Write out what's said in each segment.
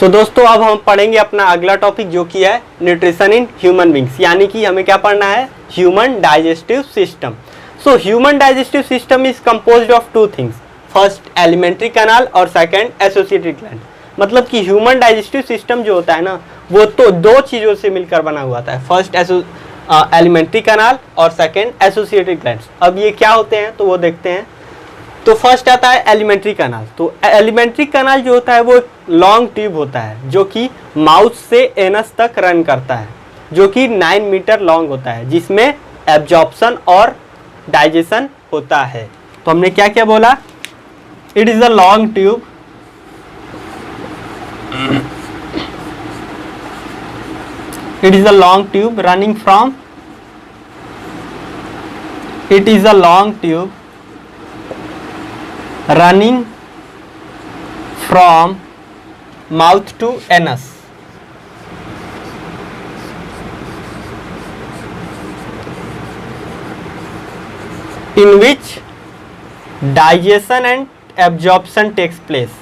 दोस्तों अब हम पढ़ेंगे अपना अगला टॉपिक जो कि है न्यूट्रिशन इन ह्यूमन बींग्स, यानी कि हमें क्या पढ़ना है, human digestive system. Human digestive system is composed of two things, first alimentary canal और सेकंड एसोसिएटेड ग्लैंड। मतलब कि ह्यूमन डाइजेस्टिव सिस्टम जो होता है ना, वो तो दो चीज़ों से मिलकर बना हुआ था, फर्स्ट एलिमेंट्री कैनाल और सेकंड एसोसिएटेड ग्लैंड्स। अब ये क्या होते हैं तो वो देखते हैं। तो फर्स्ट आता है एलिमेंट्री कैनाल। तो एलिमेंट्री कैनाल जो होता है वो एक लॉन्ग ट्यूब होता है जो कि माउथ से एनस तक रन करता है, जो कि 9 मीटर लॉन्ग होता है, जिसमें एब्जॉर्प्शन और डाइजेशन होता है। तो हमने क्या क्या बोला, it is a long tube, it is a long tube running from mouth to anus, in which digestion and absorption takes place.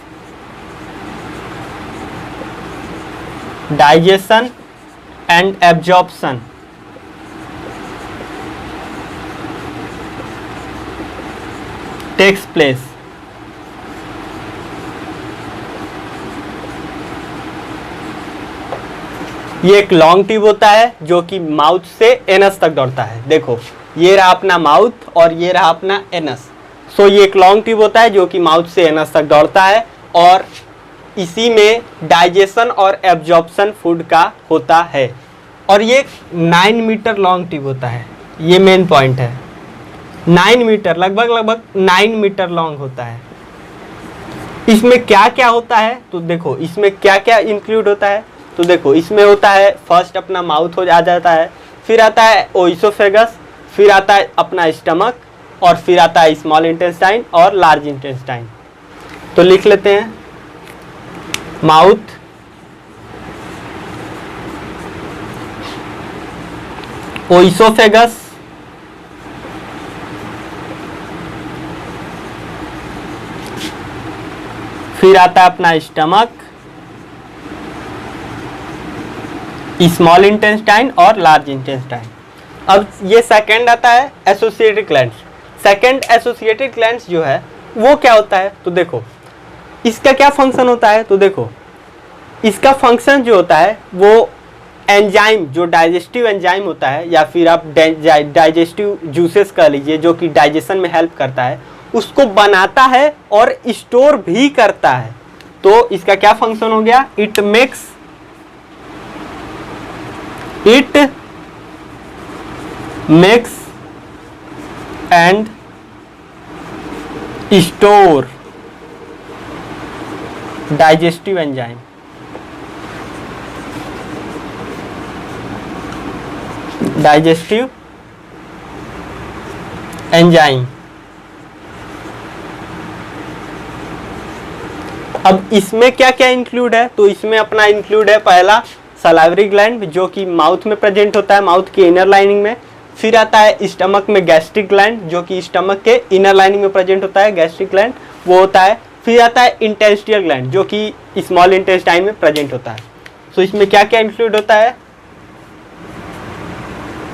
Digestion and absorption takes place. ये एक लॉन्ग ट्यूब होता है जो कि माउथ से एनस तक दौड़ता है। देखो ये रहा अपना माउथ और ये रहा अपना एनस। ये एक लॉन्ग ट्यूब होता है जो कि माउथ से एनस तक दौड़ता है और इसी में डाइजेशन और एब्जॉर्प्शन फूड का होता है। और ये 9 मीटर लॉन्ग ट्यूब होता है, ये मेन पॉइंट है। 9 मीटर, लगभग 9 मीटर लॉन्ग होता है। इसमें क्या क्या होता है तो देखो, इसमें क्या क्या इंक्लूड होता है तो देखो, इसमें होता है फर्स्ट अपना माउथ आ जाता है, फिर आता है ओइसोफेगस, फिर आता है अपना स्टमक, और फिर आता है स्मॉल इंटेस्टाइन और लार्ज इंटेस्टाइन। तो लिख लेते हैं, माउथ, ओइसोफेगस, फिर आता है अपना स्टमक, स्मॉल इंटेस्टाइन और लार्ज इंटेस्टाइन। अब ये सेकंड आता है associated glands. Second associated glands जो है वो क्या होता है तो देखो, इसका क्या फंक्शन होता है तो देखो, इसका फंक्शन जो होता है वो एंजाइम, जो डाइजेस्टिव एंजाइम होता है, या फिर आप डाइजेस्टिव जूसेस कह लीजिए, जो कि डाइजेशन में हेल्प करता है, उसको बनाता है और स्टोर भी करता है। तो इसका क्या फंक्शन हो गया, it makes and store digestive enzyme. Digestive enzyme. अब इसमें क्या क्या इंक्लूड है तो इसमें अपना इंक्लूड है, पहला सलाइवरी ग्लैंड जो कि माउथ में प्रेजेंट होता है, माउथ की इनर लाइनिंग में। फिर आता है स्टमक में गैस्ट्रिक ग्लैंड जो कि स्टमक के इनर लाइनिंग में प्रेजेंट होता है, गैस्ट्रिक ग्लैंड वो होता है। फिर आता है इंटेस्टियल ग्लैंड जो कि स्मॉल इंटेस्टाइन में प्रेजेंट होता है। इसमें क्या क्या इंक्लूड होता है,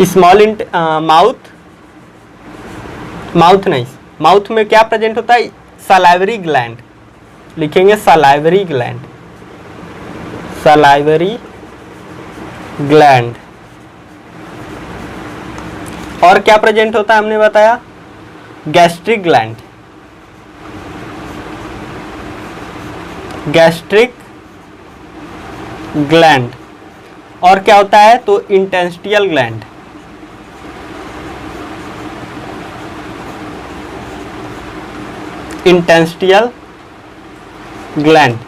स्मॉल माउथ में क्या प्रेजेंट होता है, सलाइवरी ग्लैंड, लिखेंगे सलाइवरी ग्लैंड, सलाइवरी ग्लैंड। और क्या प्रेजेंट होता है हमने बताया, गैस्ट्रिक ग्लैंड, गैस्ट्रिक ग्लैंड। और क्या होता है तो इंटेस्टियल ग्लैंड, इंटेस्टियल ग्लैंड।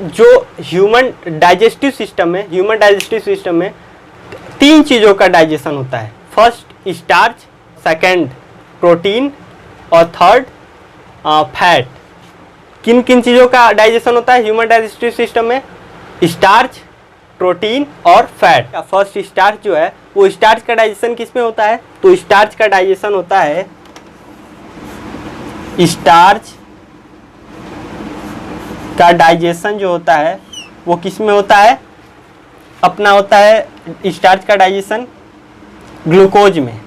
जो ह्यूमन डाइजेस्टिव सिस्टम है, ह्यूमन डाइजेस्टिव सिस्टम में 3 चीज़ों का डाइजेशन होता है, फर्स्ट स्टार्च, सेकंड प्रोटीन और थर्ड फैट। किन किन चीज़ों का डाइजेशन होता है ह्यूमन डाइजेस्टिव सिस्टम में, स्टार्च, प्रोटीन और फैट। फर्स्ट स्टार्च जो है वो स्टार्च का डाइजेशन किस में होता है तो स्टार्च का डाइजेशन होता है स्टार्च का डाइजेशन जो होता है वो किस में होता है? अपना होता है स्टार्च का डाइजेशन ग्लूकोज में।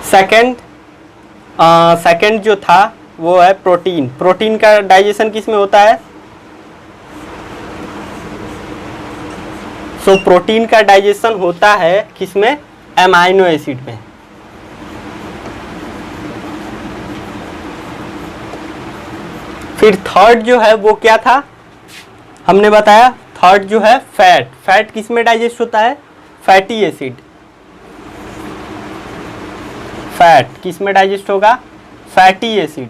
सेकंड जो था वो है प्रोटीन। प्रोटीन का डाइजेशन किस में होता है? सो प्रोटीन का डाइजेशन होता है किसमें? एमाइनो एसिड में। फिर थर्ड जो है वो क्या था? हमने बताया थर्ड जो है फैट। फैट किस में डाइजेस्ट होता है? Fatty acid. फैट किस में डाइजेस्ट होगा? Fatty acid.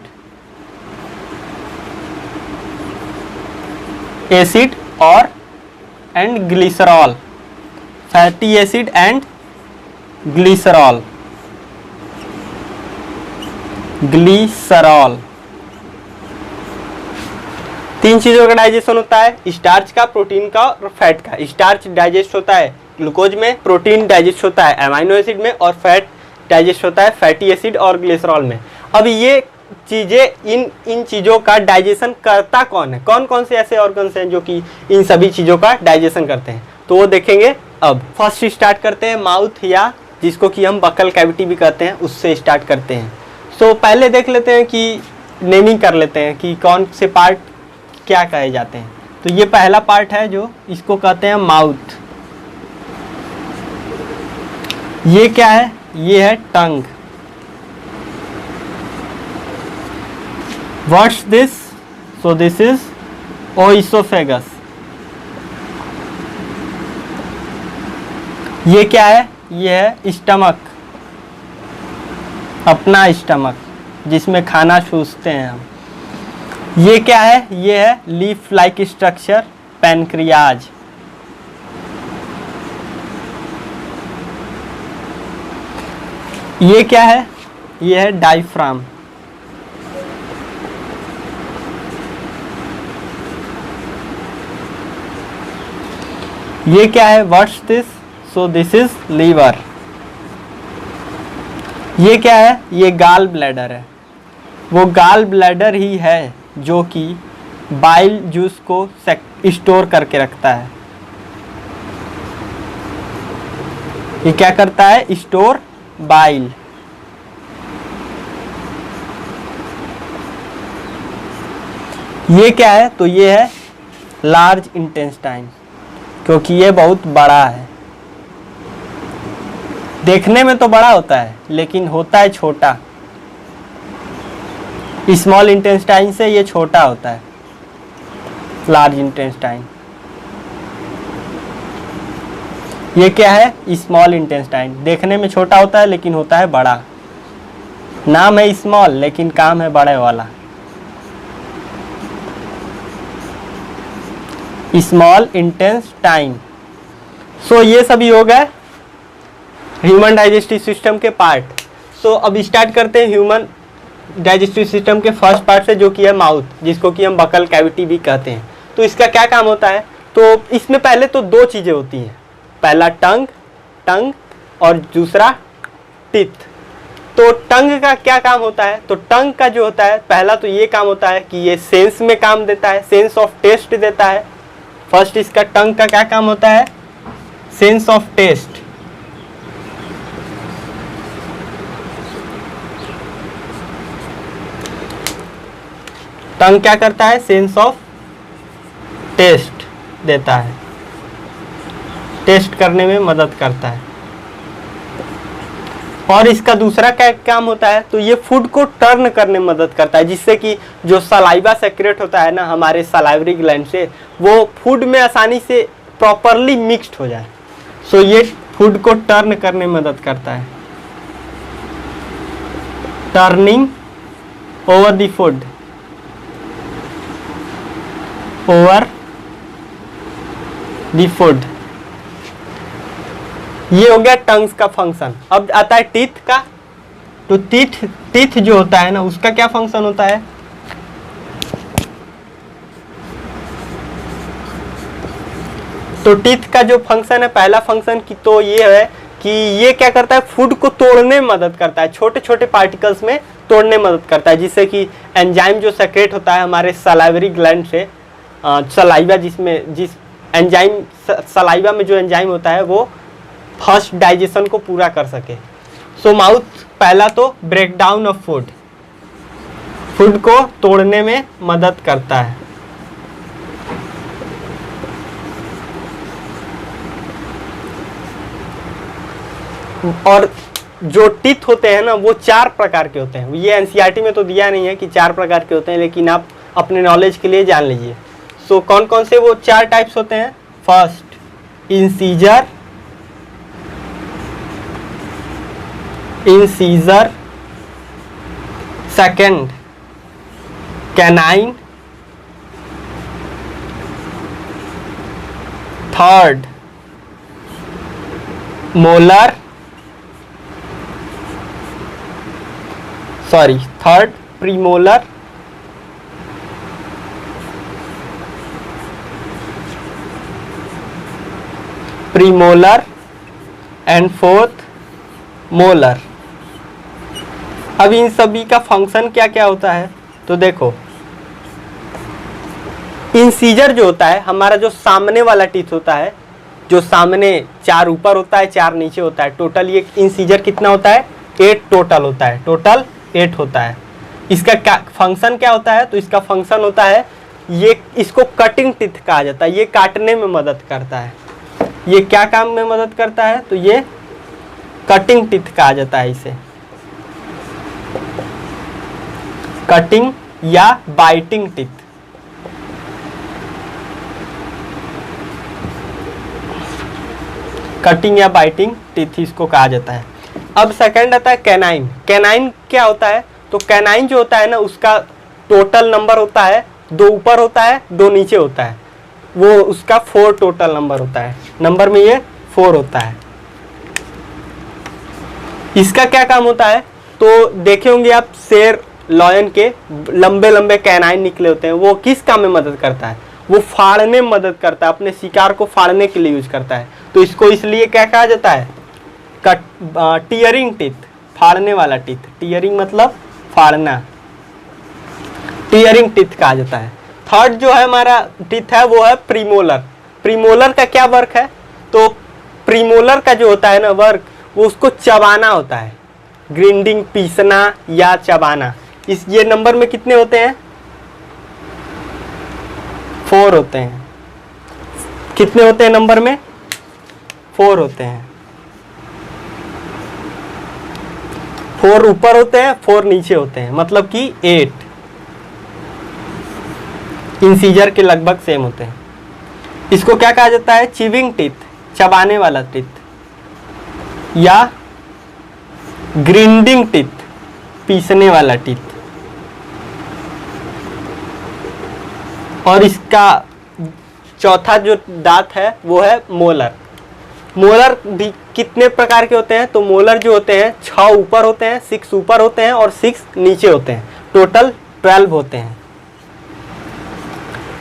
एसिड और and glycerol. Fatty acid and glycerol. Glycerol तीन चीजों का डाइजेशन होता है, स्टार्च का, प्रोटीन का और फैट का। स्टार्च डाइजेस्ट होता है ग्लूकोज में, प्रोटीन डाइजेस्ट होता है एमाइनो एसिड में और फैट डाइजेस्ट होता है फैटी एसिड और ग्लिसरॉल में। अब ये चीजें इन चीजों का डाइजेशन करता कौन है? कौन कौन से ऐसे ऑर्गन्स हैं जो कि इन सभी चीजों का डाइजेशन करते हैं, तो वो देखेंगे। अब फर्स्ट स्टार्ट करते हैं माउथ, या जिसको कि हम बकल कैविटी भी कहते हैं, उससे स्टार्ट करते हैं। सो पहले देख लेते हैं कि नेमिंग कर लेते हैं कि कौन से पार्ट क्या कहे जाते हैं। तो ये पहला पार्ट है जो इसको कहते हैं माउथ। ये क्या है? ये है tongue. What's this? So this is oesophagus. ये क्या है? ये है स्टमक, अपना स्टमक जिसमें खाना चूसते हैं हम। ये क्या है? ये है लीफ लाइक स्ट्रक्चर, पैनक्रियाज। ये क्या है? ये है डायफ्राम। ये क्या है? What's this? So this is liver. ये क्या है? ये गाल ब्लैडर है। वो गाल ब्लैडर ही है जो कि बाइल जूस को स्टोर करके रखता है। ये क्या करता है? Store bile. ये क्या है? तो ये है लार्ज इंटेस्टाइन, क्योंकि ये बहुत बड़ा है। देखने में तो बड़ा होता है लेकिन होता है छोटा। स्मॉल इंटेस्टाइन से ये छोटा होता है, लार्ज इंटेस्टाइन। ये क्या है? Small intestine. देखने में छोटा होता है लेकिन होता है बड़ा। नाम है स्मॉल लेकिन काम है बड़े वाला। Small intestine. सो ये सभी हो गए ह्यूमन डाइजेस्टिव सिस्टम के पार्ट। सो अब स्टार्ट करते हैं ह्यूमन डाइजेस्टिव सिस्टम के फर्स्ट पार्ट से, जो कि है माउथ, जिसको कि हम बकल कैविटी भी कहते हैं। तो इसका क्या काम होता है? तो इसमें पहले तो दो चीज़ें होती हैं, पहला टंग और दूसरा टीथ। तो टंग का क्या काम होता है? तो टंग का जो होता है, पहला तो ये काम होता है कि ये सेंस में काम देता है, सेंस ऑफ टेस्ट देता है। फर्स्ट इसका टंग का क्या काम होता है? Sense of test. टंग क्या करता है? सेंस ऑफ टेस्ट देता है, टेस्ट करने में मदद करता है। और इसका दूसरा क्या काम होता है? तो ये फूड को टर्न करने में मदद करता है, जिससे कि जो सलाइवा सेक्रेट होता है ना हमारे सलाइवरी ग्लैंड से, वो फूड में आसानी से प्रॉपरली मिक्स्ड हो जाए। सो ये फूड को टर्न करने में मदद करता है, turning over the food, over the food. ये हो गया टंग्स का फंक्शन। अब आता है टीथ का। तो टीथ जो होता है ना, उसका क्या फंक्शन होता है? तो टीथ का जो फंक्शन है, पहला फंक्शन की तो ये है कि ये क्या करता है? फूड को तोड़ने में मदद करता है, छोटे छोटे पार्टिकल्स में तोड़ने में मदद करता है, जिससे कि एंजाइम जो सेक्रेट होता है हमारे सलाइवरी ग्लैंड से, सलाइवा जिस एंजाइम सलाइवा में जो एंजाइम होता है वो फर्स्ट डाइजेशन को पूरा कर सके। सो माउथ पहला तो ब्रेक डाउन ऑफ फूड को तोड़ने में मदद करता है। और जो टीथ होते हैं ना वो 4 प्रकार के होते हैं। ये एनसीईआरटी में तो दिया नहीं है कि 4 प्रकार के होते हैं, लेकिन आप अपने नॉलेज के लिए जान लीजिए। सो कौन कौन से वो 4 टाइप्स होते हैं? First incisor, second canine, third molar, third premolar, and fourth molar. अब इन सभी का फंक्शन क्या क्या होता है तो देखो, इंसीजर जो होता है हमारा जो सामने वाला टीथ होता है, जो सामने 4 ऊपर होता है 4 नीचे होता है, टोटल ये इंसीजर कितना होता है? 8 टोटल होता है, टोटल 8 होता है। इसका फंक्शन क्या होता है? तो इसका फंक्शन होता है ये, इसको कटिंग टीथ कहा जाता है। ये काटने में मदद करता है। ये क्या काम में मदद करता है? तो ये कटिंग टीथ कहा जाता है इसे, कटिंग या बाइटिंग टीथ। कटिंग या बाइटिंग टीथ इसको कहा जाता है। अब सेकंड आता है कैनाइन। कैनाइन क्या होता है? तो कैनाइन जो होता है ना उसका टोटल नंबर होता है, 2 ऊपर होता है 2 नीचे होता है, वो उसका 4 टोटल नंबर होता है। नंबर में ये 4 होता है। इसका क्या काम होता है? तो देखे होंगे आप शेर लॉयन के लंबे लंबे कैनाइन निकले होते हैं, वो किस काम में मदद करता है? वो फाड़ने में मदद करता है, अपने शिकार को फाड़ने के लिए यूज करता है। तो इसको इसलिए क्या कहा जाता है? टीयरिंग टीथ, फाड़ने वाला टीथ। टीयरिंग मतलब फाड़ना, टीयरिंग टीथ कहा जाता है। थर्ड जो है हमारा टीथ है वो है प्रीमोलर। प्रीमोलर का क्या वर्क है? तो प्रीमोलर का जो होता है ना वर्क, वो उसको चबाना होता है, ग्रिंडिंग, पीसना या चबाना। ये नंबर में कितने होते हैं? 4 होते हैं। कितने होते हैं नंबर में? 4 होते हैं। 4 ऊपर होते हैं 4 नीचे होते हैं, मतलब कि 8 इंसीजर के लगभग सेम होते हैं। इसको क्या कहा जाता है? चिविंग टीथ, चबाने वाला टीथ, या ग्रिंडिंग टीथ, पीसने वाला टीथ। और इसका चौथा जो दांत है वो है मोलर। मोलर भी कितने प्रकार के होते हैं? तो मोलर जो होते हैं 6 ऊपर होते हैं, 6 ऊपर होते हैं और 6 नीचे होते हैं, टोटल 12 होते हैं।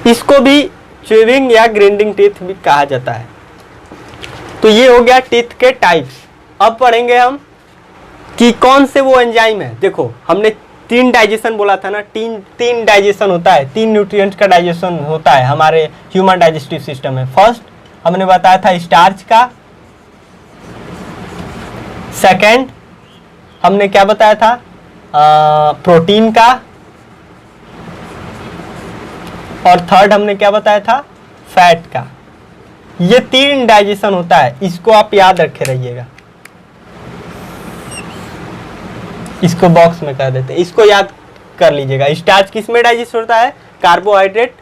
इसको भी च्यूइंग या ग्राइंडिंग टीथ भी कहा जाता है। तो ये हो गया टीथ के टाइप्स। अब पढ़ेंगे हम कि कौन से वो एंजाइम है। देखो हमने 3 डाइजेशन बोला था ना, तीन डाइजेशन होता है, 3 न्यूट्रिएंट्स का डाइजेशन होता है हमारे ह्यूमन डाइजेस्टिव सिस्टम में। फर्स्ट हमने बताया था स्टार्च का, सेकंड हमने क्या बताया था? प्रोटीन का, और थर्ड हमने क्या बताया था? फैट का। ये 3 डाइजेशन होता है, इसको आप याद रखे रहिएगा। इसको बॉक्स में कर देते हैं, इसको याद कर लीजिएगा। स्टार्च किस में डाइजेस्ट होता है? कार्बोहाइड्रेट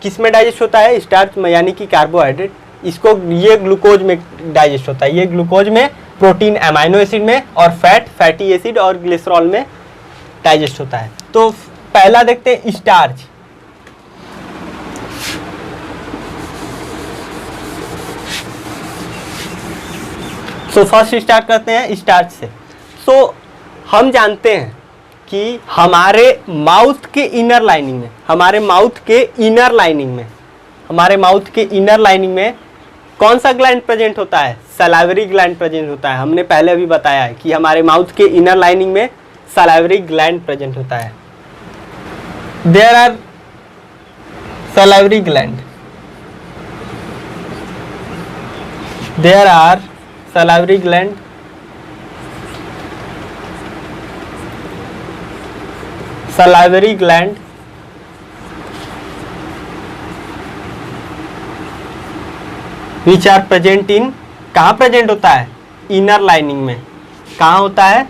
किस में डाइजेस्ट होता है? स्टार्च में, यानी कि कार्बोहाइड्रेट। इसको ये ग्लूकोज में डाइजेस्ट होता है, ये ग्लूकोज में, प्रोटीन एमाइनो एसिड में, और फैट फैटी एसिड और ग्लिसरॉल में डाइजेस्ट होता है। तो पहला देखते हैं स्टार्च। सो फर्स्ट स्टार्ट करते हैं स्टार्च से। सो हम जानते हैं कि हमारे माउथ के इनर लाइनिंग में, हमारे माउथ के इनर लाइनिंग में कौन सा ग्लैंड प्रेजेंट होता है? सलाइवरी ग्लैंड प्रेजेंट होता है। हमने पहले अभी बताया है कि हमारे माउथ के इनर लाइनिंग में सलाइवरी ग्लैंड प्रेजेंट होता है। There are salivary gland, there are salivary gland which are present in, कहाँ प्रेजेंट होता है? इनर लाइनिंग में। कहाँ होता है?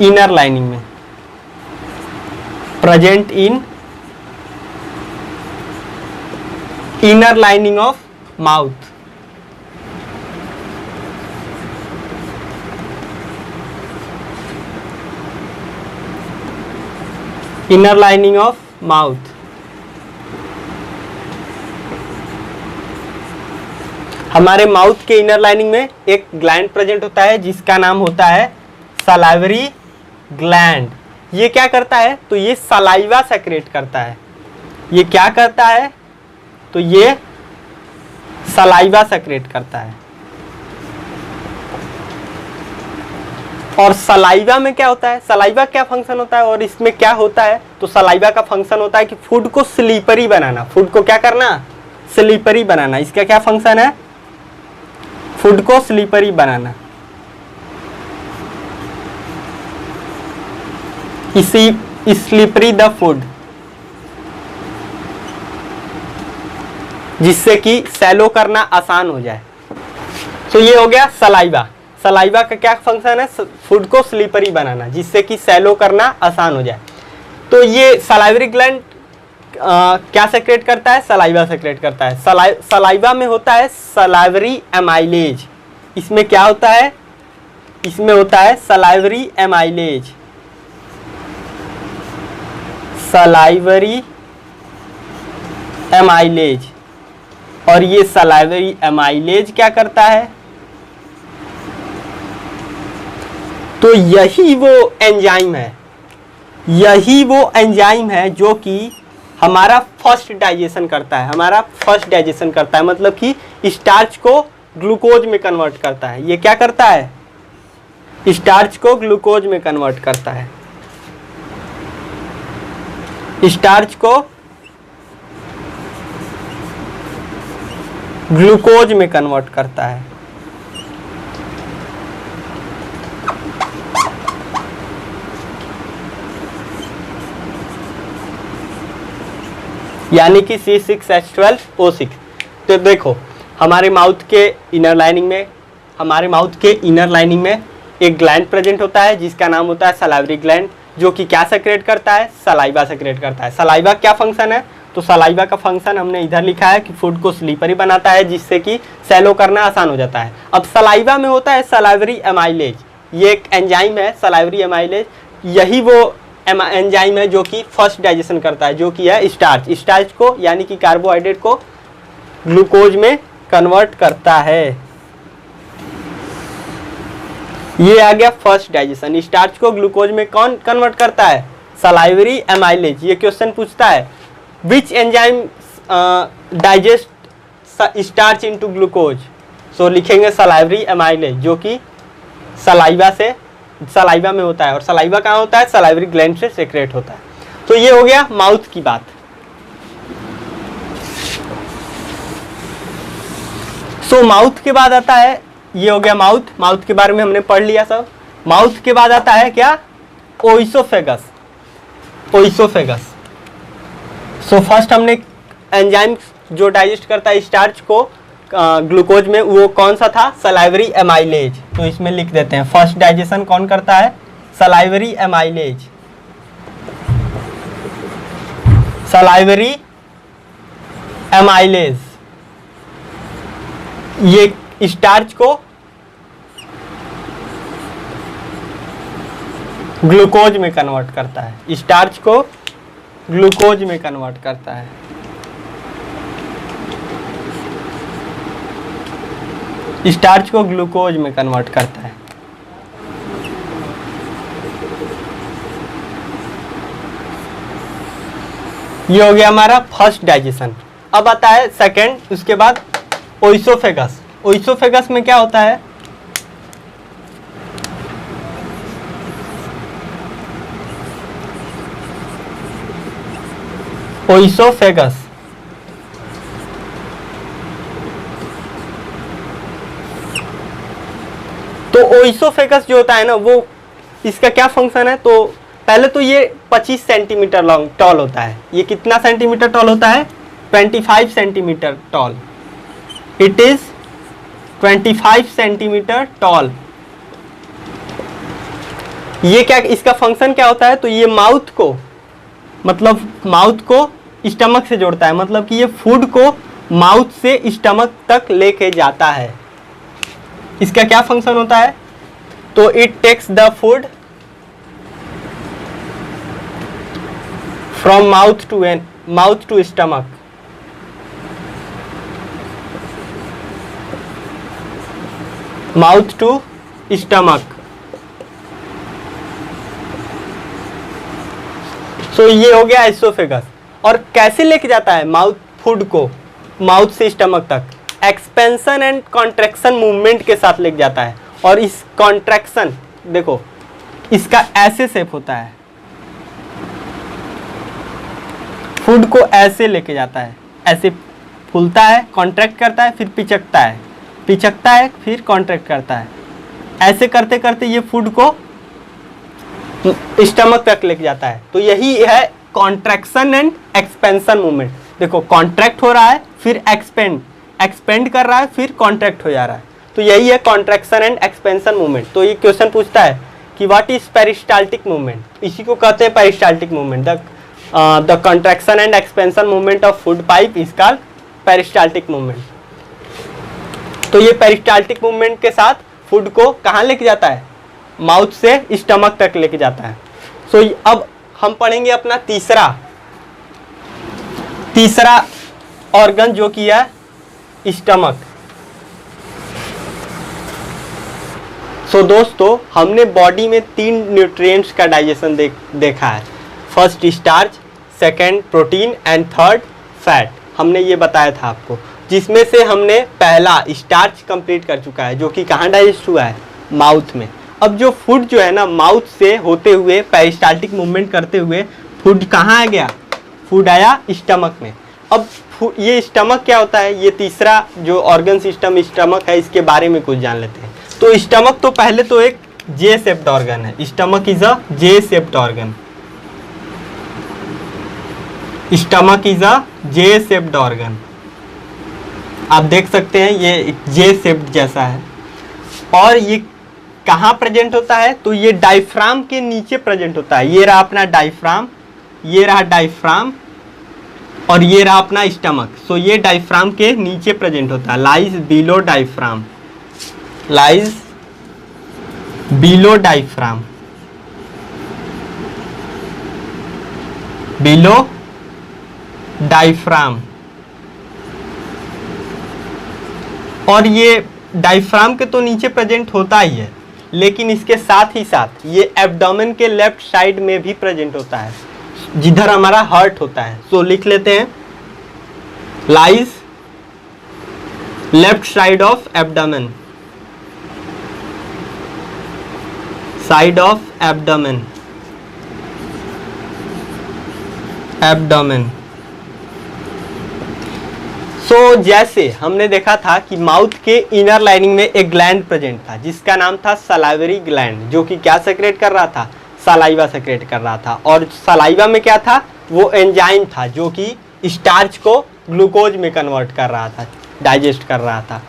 इनर लाइनिंग में। Present in inner lining of mouth. Inner lining of mouth. हमारे माउथ के इनर लाइनिंग में एक ग्लैंड प्रेजेंट होता है जिसका नाम होता है सलाइवरी ग्लैंड। ये क्या करता है? तो ये सलाइवा सेक्रेट करता है। ये क्या करता है? तो ये सलाइवा सेक्रेट करता है। और सलाइवा में क्या होता है? सलाइवा क्या फंक्शन होता है और इसमें क्या होता है? तो सलाइवा का फंक्शन होता है कि फूड को स्लीपरी बनाना। फूड को क्या करना? स्लीपरी बनाना। इसका क्या फंक्शन है? फूड को स्लीपरी बनाना। इसी स्लीपरी द फूड, जिससे कि सैलो करना आसान हो जाए। तो ये हो गया सलाइवा। सलाइवा का क्या फंक्शन है? फूड को स्लीपरी बनाना, जिससे कि सैलो करना आसान हो जाए। तो ये सलाइवरी ग्लैंड क्या सेक्रेट करता है? सलाइवा सेक्रेट करता है। सलाइवा में होता है सलाइवरी एमाइलेज। इसमें क्या होता है? इसमें होता है सलाइवरी एमाइलेज। Salivary amylase. और ये सलाइवरी एमाइलेज क्या करता है? तो यही वो एंजाइम है, यही वो एंजाइम है जो कि हमारा फर्स्ट डाइजेशन करता है। हमारा फर्स्ट डाइजेशन करता है, मतलब कि स्टार्च को ग्लूकोज में कन्वर्ट करता है। ये क्या करता है? स्टार्च को ग्लूकोज में कन्वर्ट करता है। स्टार्च को ग्लूकोज में कन्वर्ट करता है। यानी कि C6H12O6। तो देखो हमारे माउथ के इनर लाइनिंग में एक ग्लैंड प्रेजेंट होता है जिसका नाम होता है सलाइवरी ग्लैंड, जो कि क्या सेक्रेट करता है? सलाइवा सेक्रेट करता है। सलाइवा क्या फंक्शन है? तो सलाइवा का फंक्शन हमने इधर लिखा है कि फूड को स्लीपरी बनाता है, जिससे कि सैलो करना आसान हो जाता है। अब सलाइवा में होता है सलाइवरी एमाइलेज। ये एक एंजाइम है सलाइवरी एमाइलेज। यही वो एंजाइम है जो कि फर्स्ट डाइजेशन करता है, जो कि है स्टार्च। स्टार्च को यानी कि कार्बोहाइड्रेट को ग्लूकोज में कन्वर्ट करता है। ये आ गया फर्स्ट डाइजेशन। स्टार्च को ग्लूकोज में कौन कन्वर्ट करता है? Salivary amylase. ये क्वेश्चन पूछता है which enzyme digest starch into glucose. So लिखेंगे सलाइवरी एमाइलेज, जो कि सलाइवा में होता है। और सलाइवा कहाँ होता है? सलाइवरी ग्लैंड से सेक्रेट होता है। तो ये हो गया माउथ की बात। सो माउथ के बाद आता है, ये हो गया माउथ। माउथ के बारे में हमने पढ़ लिया सब। माउथ के बाद आता है क्या? ओइसोफेगस। ओइसोफेगस। सो फर्स्ट हमने एंजाइम जो डाइजेस्ट करता है स्टार्च को ग्लूकोज में, वो कौन सा था? Salivary amylase. तो इसमें लिख देते हैं फर्स्ट डाइजेशन कौन करता है? Salivary amylase. सलाइवरी एमाइलेज ये स्टार्च को ग्लूकोज में कन्वर्ट करता है। स्टार्च को ग्लूकोज में कन्वर्ट करता है। स्टार्च को ग्लूकोज में कन्वर्ट करता है। ये हो गया हमारा फर्स्ट डाइजेशन। अब आता है सेकंड, उसके बाद ओइसोफेगस। ओइसोफेगस में क्या होता है? ओइसोफेगस। तो ओइसोफेगस जो होता है ना, वो इसका क्या फंक्शन है, तो पहले तो ये 25 सेंटीमीटर लॉन्ग टॉल होता है। ये कितना सेंटीमीटर टॉल होता है, 25 centimetre toll. It is 25 centimetre toll. ये क्या, इसका फंक्शन क्या होता है, तो ये माउथ को, मतलब माउथ को स्टमक से जोड़ता है, मतलब कि ये फूड को माउथ से स्टमक तक लेके जाता है। इसका क्या फंक्शन होता है, तो it takes the food from mouth to stomach. Mouth to stomach. So ये हो गया एसोफेगस। और कैसे लेके जाता है माउथ फूड को माउथ से स्टमक तक, एक्सपेंशन एंड कॉन्ट्रैक्शन मूवमेंट के साथ लेके जाता है। और इस कॉन्ट्रैक्शन देखो, इसका ऐसे शेप होता है, फूड को ऐसे लेके जाता है, ऐसे फूलता है, कॉन्ट्रैक्ट करता है, फिर पिचकता है, पिचकता है, फिर कॉन्ट्रैक्ट करता है। ऐसे करते करते ये फूड को स्टमक तक लेके जाता है। तो यही है कॉन्ट्रैक्शन एंड एक्सपेंशन मूवमेंट। देखो कॉन्ट्रैक्ट हो रहा है, फिर एक्सपेंड कर रहा है, फिर कॉन्ट्रैक्ट हो जा रहा है। तो यही है कॉन्ट्रैक्शन एंड एक्सपेंशन मूवमेंट। तो ये क्वेश्चन पूछता है कि व्हाट इज पेरिस्टाल्टिक मूवमेंट, इसी को कहते हैं peristaltic movement. The contraction and expansion movement of food pipe is called peristaltic movement. तो ये पेरिस्टाल्टिक मूवमेंट के साथ फूड को कहाँ लेके जाता है, माउथ से स्टमक तक लेके जाता है। सो अब हम पढ़ेंगे अपना तीसरा ऑर्गन जो कि है स्टमक। सो दोस्तों, हमने बॉडी में 3 न्यूट्रिएंट्स का डाइजेशन देखा है। First starch, second protein and third fat. हमने ये बताया था आपको, जिसमें से हमने पहला स्टार्च कंप्लीट कर चुका है, जो कि कहाँ डाइजेस्ट हुआ है, माउथ में। अब जो फूड जो है ना, माउथ से होते हुए पेरिस्टाल्टिक मूवमेंट करते हुए फूड कहाँ आ गया, फूड आया स्टमक में। अब ये स्टमक क्या होता है, ये तीसरा जो ऑर्गन सिस्टम स्टमक है, इसके बारे में कुछ जान लेते हैं। तो स्टमक तो पहले तो एक जे शेप्ड ऑर्गन है। Stomach is a J shaped organ. Stomach is a J shaped organ. आप देख सकते हैं ये जे शेप्ड जैसा है। और ये कहाँ प्रेजेंट होता है, तो ये डायफ्राम के नीचे प्रेजेंट होता है। ये रहा अपना डायफ्राम, ये रहा डायफ्राम, और ये रहा अपना स्टमक। सो ये डायफ्राम के नीचे प्रेजेंट होता है, lies below diaphragm, lies below diaphragm, below diaphragm. और ये डायफ्राम के तो नीचे प्रेजेंट होता ही है, लेकिन इसके साथ ही साथ ये एब्डोमेन के लेफ्ट साइड में भी प्रेजेंट होता है, जिधर हमारा हार्ट होता है। सो लिख लेते हैं, lies left side of abdomen, side of abdomen, abdomen. So जैसे हमने देखा था कि माउथ के इनर लाइनिंग में एक ग्लैंड प्रेजेंट था, जिसका नाम था सलाइवरी ग्लैंड, जो कि क्या सेक्रेट कर रहा था, सलाइवा सेक्रेट कर रहा था। और सलाइवा में क्या था, वो एंजाइम था जो कि स्टार्च को ग्लूकोज में कन्वर्ट कर रहा था, डाइजेस्ट कर रहा था।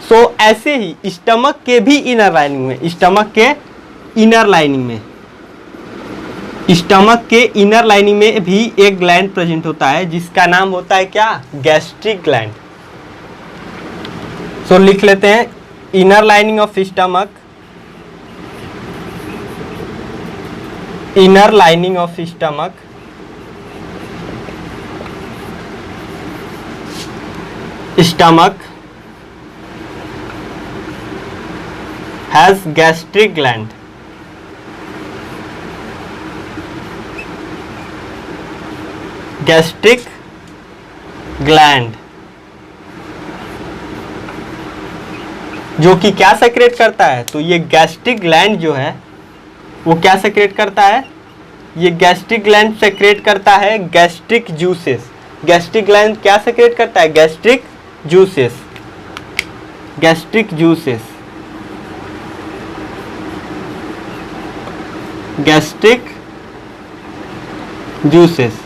सो ऐसे ही स्टमक के भी इनर लाइनिंग में, स्टमक के इनर लाइनिंग में, स्टमक के इनर लाइनिंग में भी एक ग्लैंड प्रेजेंट होता है, जिसका नाम होता है क्या, गैस्ट्रिक ग्लैंड। सो लिख लेते हैं, inner lining of stomach, inner lining of stomach, stomach has gastric gland, gastric gland, जो कि क्या सेक्रेट करता है, तो ये गैस्ट्रिक ग्लैंड जो है वो क्या सेक्रेट करता है, ये गैस्ट्रिक ग्लैंड सेक्रेट करता है गैस्ट्रिक जूसेस। गैस्ट्रिक ग्लैंड क्या सेक्रेट करता है? Gastric juices. Gastric juices, gastric juices.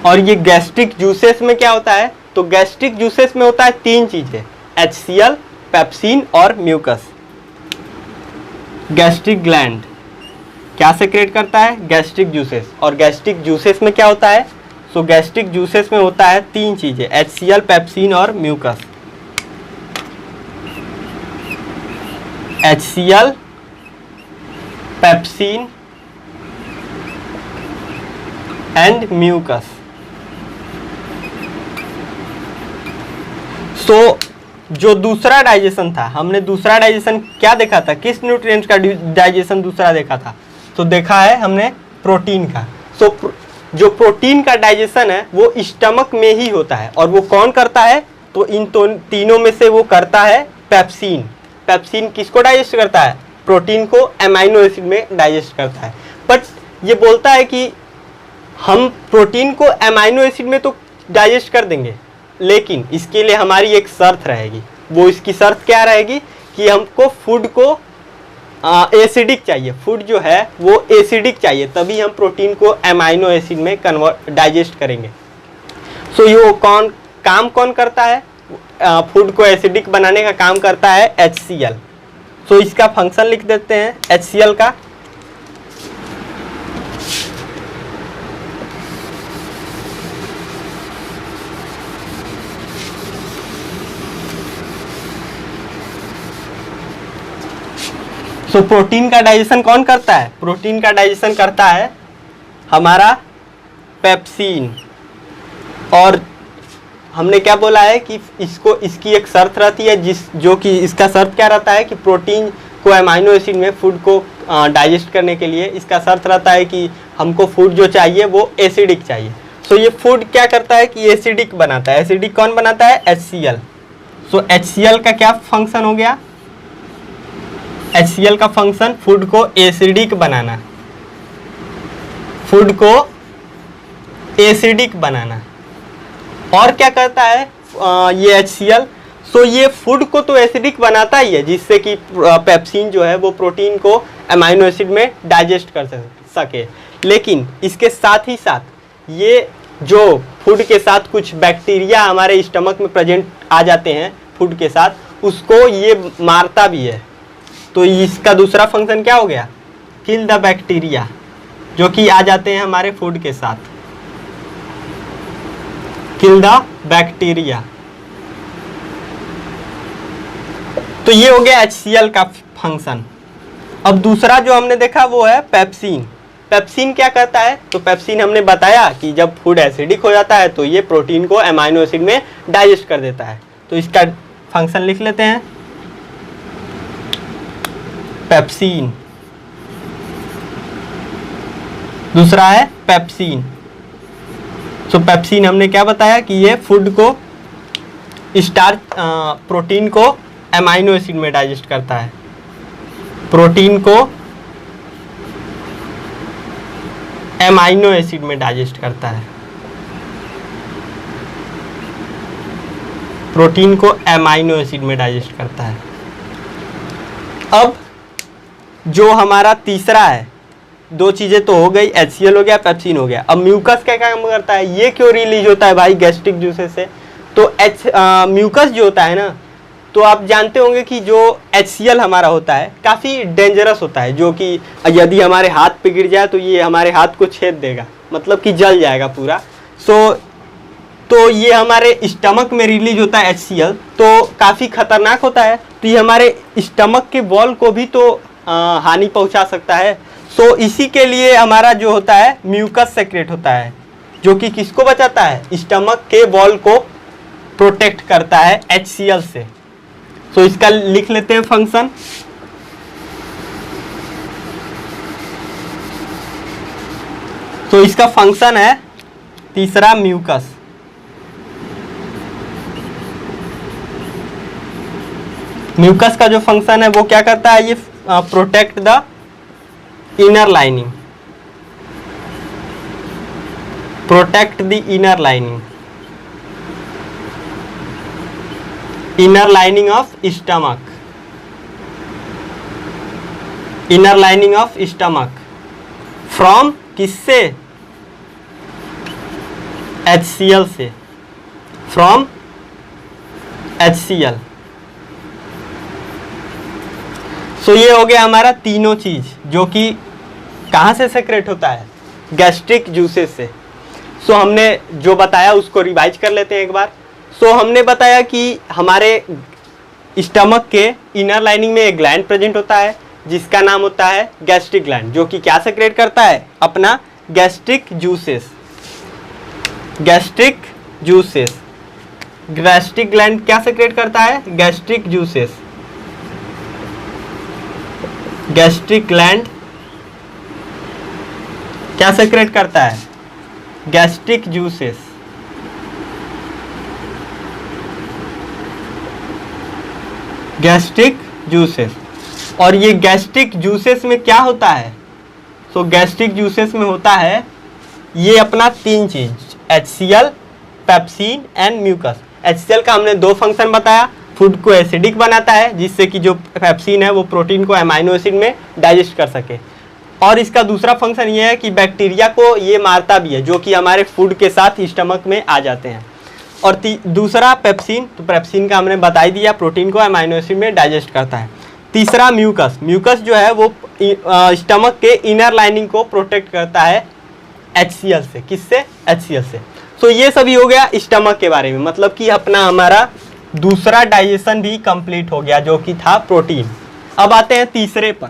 और ये गैस्ट्रिक जूसेस में क्या होता है? तो गैस्ट्रिक जूसेस में होता है 3 चीजें, HCl, पेप्सिन और म्यूकस। गैस्ट्रिक ग्लैंड क्या सेक्रेट करता है? Gastric juices. और गैस्ट्रिक जूसेस में क्या होता है? सो गैस्ट्रिक जूसेस में होता है 3 चीजें, HCl, पेप्सिन और mucus. HCl, pepsin and mucus. So जो दूसरा डाइजेशन था, हमने दूसरा डाइजेशन क्या देखा था? किस न्यूट्रिएंट का डाइजेशन दूसरा देखा था? तो देखा है हमने प्रोटीन का। सो जो प्रोटीन का डाइजेशन है वो स्टमक में ही होता है। और वो कौन करता है? तो इन तीनों में से वो करता है पेप्सिन। पेप्सिन किसको डाइजेस्ट करता है? प्रोटीन को एमाइनो एसिड में डाइजेस्ट करता है। बट ये बोलता है कि हम प्रोटीन को एमाइनो एसिड में तो डाइजेस्ट कर देंगे, लेकिन इसके लिए हमारी एक शर्त रहेगी। वो इसकी शर्त क्या रहेगी? कि हमको फूड को एसिडिक चाहिए। फूड जो है वो एसिडिक चाहिए, तभी हम प्रोटीन को एमाइनो एसिड में कन्वर्ट डाइजेस्ट करेंगे। सो ये कौन करता है? फूड को एसिडिक बनाने का काम करता है HCl। सो इसका फंक्शन लिख देते हैं HCl का। तो प्रोटीन का डाइजेशन कौन करता है? प्रोटीन का डाइजेशन करता है हमारा पेप्सिन। और हमने क्या बोला है कि इसकी एक शर्त रहती है, जो कि इसका शर्त क्या रहता है कि प्रोटीन को अमाइनो एसिड में फूड को डाइजेस्ट करने के लिए इसका शर्त रहता है कि हमको फूड जो चाहिए वो एसिडिक चाहिए। सो ये फूड क्या करता है कि एसिडिक बनाता है। एसिडिक कौन बनाता है? HCl। सो HCl का क्या फंक्शन हो गया? HCl का फंक्शन फूड को एसिडिक बनाना, फूड को एसिडिक बनाना। और क्या करता है ये HCl? सो ये फूड को तो एसिडिक बनाता ही है, जिससे कि पेप्सिन जो है वो प्रोटीन को अमाइनो एसिड में डाइजेस्ट कर सके। लेकिन इसके साथ ही साथ ये जो फूड के साथ कुछ बैक्टीरिया हमारे स्टमक में प्रेजेंट आ जाते हैं फूड के साथ, उसको ये मारता भी है। तो इसका दूसरा फंक्शन क्या हो गया? किल द बैक्टीरिया, जो कि आ जाते हैं हमारे फूड के साथ। Kill the bacteria. तो ये हो गया HCl का फंक्शन। अब दूसरा जो हमने देखा वो है पेप्सिन। पेप्सिन क्या करता है? तो पेप्सिन हमने बताया कि जब फूड एसिडिक हो जाता है तो ये प्रोटीन को अमाइनो एसिड में डाइजेस्ट कर देता है। तो इसका फंक्शन लिख लेते हैं, पेप्सिन। दूसरा है पेप्सिन। सो पेप्सिन हमने क्या बताया कि ये फूड को प्रोटीन को अमाइनो एसिड में डाइजेस्ट करता है। प्रोटीन को अमाइनो एसिड में डाइजेस्ट करता है। प्रोटीन को अमाइनो एसिड में डाइजेस्ट करता है। अब जो हमारा तीसरा है, 2 चीजें तो हो गई, HCl हो गया, पेप्सिन हो गया। अब म्यूकस क्या काम करता है? ये क्यों रिलीज होता है भाई गैस्ट्रिक जूसेस से? तो म्यूकस जो होता है ना, तो आप जानते होंगे कि जो HCl हमारा होता है काफ़ी डेंजरस होता है, जो कि यदि हमारे हाथ पे गिर जाए तो ये हमारे हाथ को छेद देगा, मतलब कि जल जाएगा पूरा। तो ये हमारे स्टमक में रिलीज होता है HCl, तो काफ़ी खतरनाक होता है। तो ये हमारे स्टमक के वॉल को भी तो हानि पहुंचा सकता है। सो इसी के लिए हमारा जो होता है म्यूकस सेक्रेट होता है, जो कि किसको बचाता है? स्टमक के वॉल को प्रोटेक्ट करता है HCl से। सो इसका लिख लेते हैं फंक्शन। तो इसका फंक्शन है तीसरा म्यूकस। म्यूकस का जो फंक्शन है वो क्या करता है? ये protect the inner lining, protect the inner lining of stomach, inner lining of stomach from किससे, HCl से, फ्रॉम HCl। सो ये हो गया हमारा तीनों चीज जो कि कहाँ से सेक्रेट होता है, गैस्ट्रिक जूसेस से। सो हमने जो बताया उसको रिवाइज कर लेते हैं एक बार। सो हमने बताया कि हमारे स्टमक के इनर लाइनिंग में एक ग्लैंड प्रेजेंट होता है जिसका नाम होता है गैस्ट्रिक ग्लैंड, जो कि क्या सेक्रेट करता है, अपना gastric juices, gastric juices. Gastric gland क्या सेक्रेट करता है, गैस्ट्रिक जूसेस। गैस्ट्रिक ग्लैंड क्या सेक्रेट करता है, गैस्ट्रिक जूसेस। Gastric juices. और ये गैस्ट्रिक जूसेस में क्या होता है, तो गैस्ट्रिक जूसेस में होता है ये अपना तीन चीज, HCl, pepsin and mucus. HCl का हमने दो फंक्शन बताया, फूड को एसिडिक बनाता है जिससे कि जो पेप्सिन है वो प्रोटीन को अमाइनो एसिड में डाइजेस्ट कर सके, और इसका दूसरा फंक्शन ये है कि बैक्टीरिया को ये मारता भी है जो कि हमारे फूड के साथ स्टमक में आ जाते हैं। और दूसरा पेप्सिन, तो पेप्सिन का हमने बता ही दिया, प्रोटीन को अमाइनो एसिड में डाइजेस्ट करता है। तीसरा म्यूकस, म्यूकस जो है वो स्टमक के इनर लाइनिंग को प्रोटेक्ट करता है HCl से, किससे, HCl से। सो ये सभी हो गया स्टमक के बारे में, मतलब कि अपना हमारा दूसरा डाइजेशन भी कंप्लीट हो गया जो कि था प्रोटीन। अब आते हैं तीसरे पर।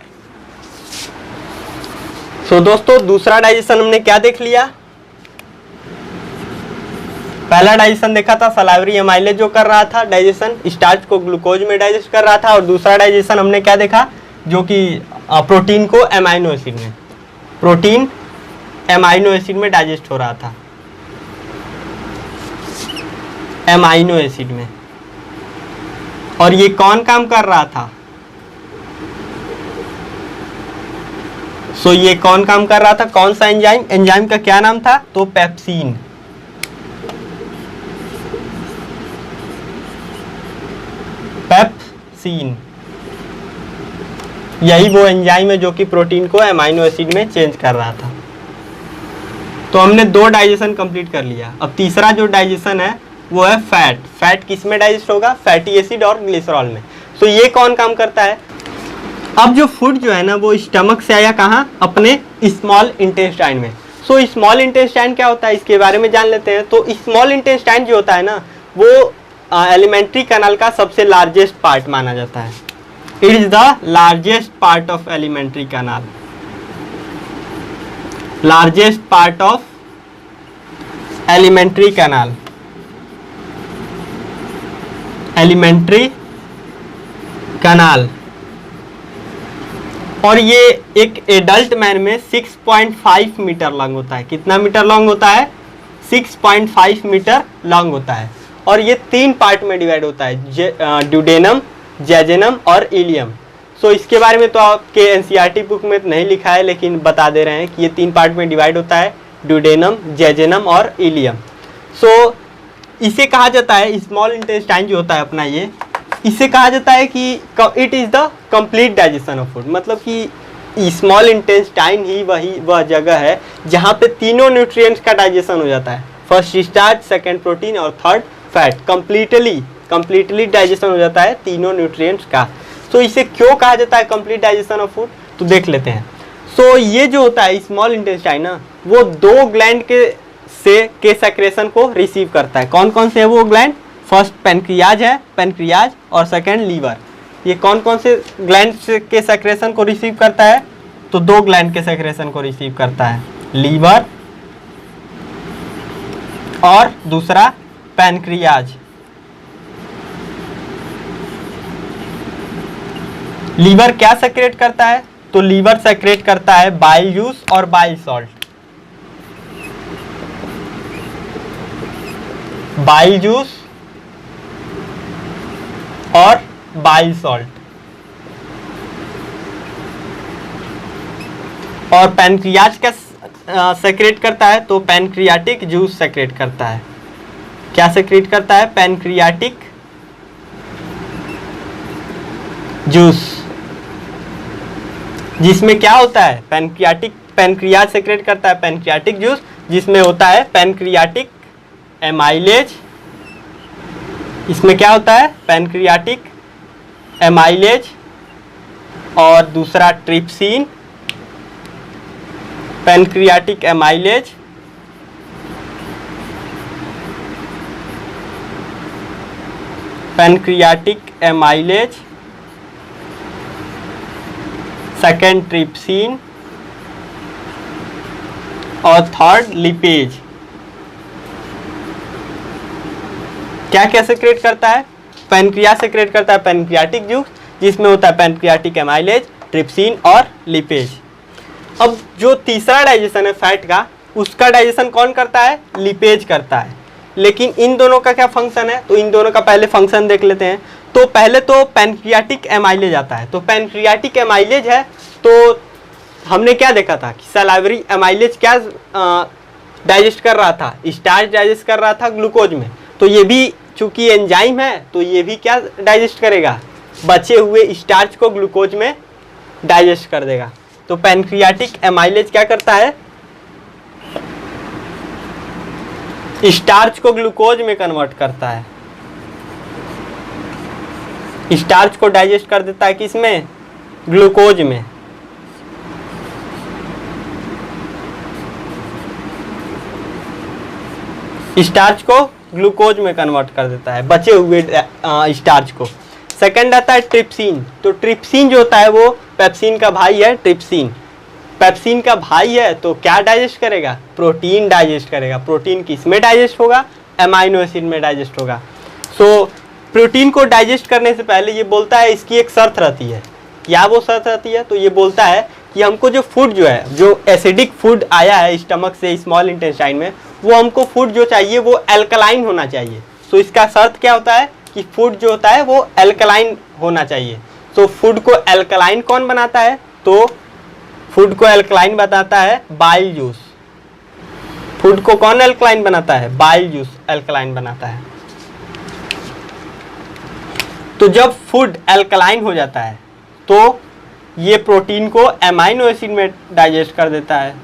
सो दोस्तों दूसरा डाइजेशन हमने क्या देख लिया, पहला डाइजेशन देखा था सलाइवरी एमाइलेज जो कर रहा था डाइजेशन, स्टार्च को ग्लूकोज में डाइजेस्ट कर रहा था, और दूसरा डाइजेशन हमने क्या देखा, जो कि प्रोटीन को एमाइनो एसिड में, प्रोटीन एमाइनो एसिड में डाइजेस्ट हो रहा था, एमाइनो एसिड में। और ये कौन काम कर रहा था, सो ये कौन काम कर रहा था, कौन सा एंजाइम, एंजाइम का क्या नाम था, तो पेप्सिन। पेप्सिन यही वो एंजाइम है जो कि प्रोटीन को एमाइनो एसिड में चेंज कर रहा था। तो हमने दो डाइजेशन कंप्लीट कर लिया। अब तीसरा जो डाइजेशन है वो है फैट। फैट किस में डाइजेस्ट होगा, फैटी एसिड और ग्लिसरॉल में। सो ये कौन काम करता है, अब जो फूड जो है ना वो स्टमक से आया कहाँ, अपने स्मॉल इंटेस्टाइन में। सो स्मॉल इंटेस्टाइन क्या होता है इसके बारे में जान लेते हैं। तो स्मॉल इंटेस्टाइन जो होता है ना वो एलिमेंट्री कैनाल का सबसे लार्जेस्ट पार्ट माना जाता है। It is the largest part of alimentary canal, largest part of alimentary canal, alimentary canal. और ये एक एडल्ट मैन में 6.5 मीटर लॉन्ग होता है। कितना मीटर लॉन्ग होता है, 6.5 मीटर लॉन्ग होता है। और ये तीन पार्ट में डिवाइड होता है, ड्यूडेनम, जेजेनम और इलियम। सो इसके बारे में तो आपके एनसीईआरटी बुक में नहीं लिखा है, लेकिन बता दे रहे हैं कि ये तीन पार्ट में डिवाइड होता है, ड्यूडेनम, जेजेनम और इलियम। सो इसे कहा जाता है, स्मॉल इंटेस्टाइन जो होता है अपना ये, इसे कहा जाता है कि it is the complete digestion of food. मतलब कि स्मॉल इंटेस्टाइन ही वह जगह है जहाँ पे तीनों न्यूट्रिएंट्स का डाइजेशन हो जाता है, फर्स्ट स्टार्च, सेकंड प्रोटीन और थर्ड फैट। कंप्लीटली डाइजेशन हो जाता है तीनों न्यूट्रिएंट्स का। सो इसे क्यों कहा जाता है कंप्लीट डाइजेशन ऑफ फूड, तो देख लेते हैं। सो ये जो होता है स्मॉल इंटेस्टाइन ना, वो दो ग्लैंड के सेक्रेशन को रिसीव करता है। कौन कौन से है वो ग्लैंड, फर्स्ट पैनक्रियाज है, पैनक्रियाज, और सेकंड लीवर। ये कौन कौन से ग्लैंड के सेक्रेशन को रिसीव करता है, तो दो ग्लैंड के सेक्रेशन को रिसीव करता है, लीवर और दूसरा पैनक्रियाज। लीवर क्या सेक्रेट करता है, तो लीवर सेक्रेट करता है बाइल जूस और बाइल सॉल्ट। बाइल जूस और बाइल सॉल्ट। और पैनक्रियाज का सेक्रेट करता है? तो पैनक्रियाटिक जूस सेक्रेट करता है। क्या सेक्रेट करता है? पैनक्रियाटिक जूस, जिसमें क्या होता है? पैनक्रियाज सेक्रेट करता है पैनक्रियाटिक जूस, जिसमें होता है पैनक्रियाटिक एमाइलेज। इसमें क्या होता है? पैनक्रियाटिक एमाइलेज और दूसरा trypsin. Pancreatic amylase, pancreatic amylase, second trypsin और थर्ड लिपेज। क्या क्या सेक्रेट करता है? पैनक्रियाज सेक्रेट करता है पैनक्रियाटिक जूस, जिसमें होता है पैनक्रियाटिक एमाइलेज, ट्रिप्सिन और लिपेज। अब जो तीसरा डाइजेशन है फैट का, उसका डाइजेशन कौन करता है? लिपेज करता है। लेकिन इन दोनों का क्या फंक्शन है? तो इन दोनों का पहले फंक्शन देख लेते हैं। तो पहले तो पैनक्रियाटिक एमाइलेज आता है। तो पैनक्रियाटिक एमाइलेज है, तो हमने क्या देखा था कि सलाइवरी एमाइलेज क्या डाइजेस्ट कर रहा था? स्टार्च डाइजेस्ट कर रहा था ग्लूकोज में। तो ये भी चूंकि एंजाइम है, तो ये भी क्या डाइजेस्ट करेगा? बचे हुए स्टार्च को ग्लूकोज में डाइजेस्ट कर देगा। तो पैनक्रियाटिक एमाइलेज क्या करता है? स्टार्च को ग्लूकोज में कन्वर्ट करता है। स्टार्च को डाइजेस्ट कर देता है किसमें? ग्लूकोज में। स्टार्च को ग्लूकोज में कन्वर्ट कर देता है, बचे हुए स्टार्च को। सेकंड आता है ट्रिप्सिन। तो ट्रिप्सिन जो होता है वो पेप्सिन का भाई है। ट्रिप्सिन पेप्सिन का भाई है, तो क्या डाइजेस्ट करेगा? प्रोटीन डाइजेस्ट करेगा। प्रोटीन किस में डाइजेस्ट होगा? अमाइनो एसिड में डाइजेस्ट होगा। सो प्रोटीन को डाइजेस्ट करने से पहले ये बोलता है, इसकी एक शर्त रहती है। क्या वो शर्त रहती है? तो ये बोलता है कि हमको जो फूड जो है, जो एसिडिक फूड आया है स्टमक से स्मॉल इंटेस्टाइन में, वो हमको फूड जो चाहिए वो एल्कलाइन होना चाहिए। सो इसका शर्त क्या होता है कि फूड जो होता है वो एल्कलाइन होना चाहिए। तो फूड को एल्कलाइन कौन बनाता है? तो फूड को एल्कलाइन बनाता है बाइल जूस। फूड को कौन एल्कलाइन बनाता है? बाइल जूस एल्कलाइन बनाता है। तो जब फूड एल्कलाइन हो जाता है तो ये प्रोटीन को एमाइनो एसिड में डाइजेस्ट कर देता है।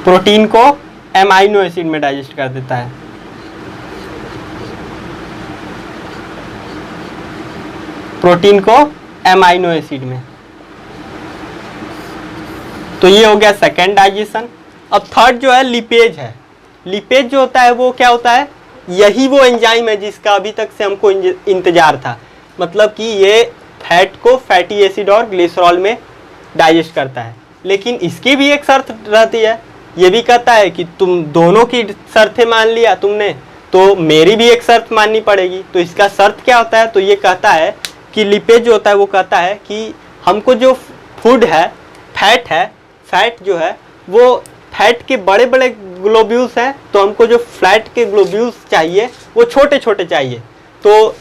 प्रोटीन को एमाइनो एसिड में डाइजेस्ट कर देता है। प्रोटीन को एमाइनो एसिड में। तो ये हो गया सेकेंड डाइजेशन। अब थर्ड जो है लिपेज है। लिपेज जो होता है वो क्या होता है? यही वो एंजाइम है जिसका अभी तक से हमको इंतजार था। मतलब कि ये फैट को फैटी एसिड और ग्लिसरॉल में डाइजेस्ट करता है। लेकिन इसकी भी एक शर्त रहती है। ये भी कहता है कि तुम दोनों की शर्तें मान लिया तुमने, तो मेरी भी एक शर्त माननी पड़ेगी। तो इसका शर्त क्या होता है? तो ये कहता है कि लिपेज जो होता है वो कहता है कि हमको जो फूड है, फैट जो है वो फैट के बड़े बड़े ग्लोब्यूल्स हैं, तो हमको जो फैट के ग्लोब्यूल्स चाहिए वो छोटे छोटे चाहिए। तो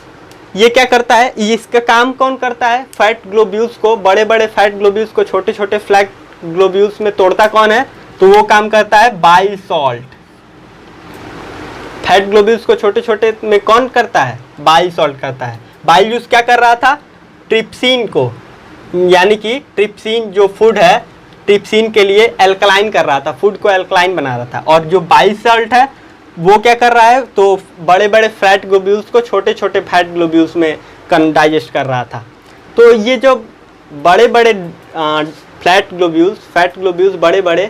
ये क्या करता है? इसका काम कौन करता है? फैट ग्लोब्यूल्स को, बड़े बड़े फैट ग्लोब्यूल्स को छोटे छोटे फ्लैट ग्लोब्यूल्स में तोड़ता कौन है? तो वो काम करता है बाइल सॉल्ट। फैट ग्लोब्यूल्स को छोटे छोटे में कौन करता है? बाइल सॉल्ट करता है। बाइल जूस क्या कर रहा था? ट्रिप्सिन को, यानी कि ट्रिप्सिन जो फूड है, ट्रिप्सिन के लिए एल्कलाइन कर रहा था, फूड को एल्कलाइन बना रहा था। और जो बाइल सॉल्ट है वो क्या कर रहा है? तो बड़े बड़े फैट ग्लोब्यूल्स को छोटे छोटे फैट ग्लोब्यूल्स में डाइजेस्ट कर रहा था। तो ये जो बड़े बड़े फैट ग्लोब्यूल्स बड़े बड़े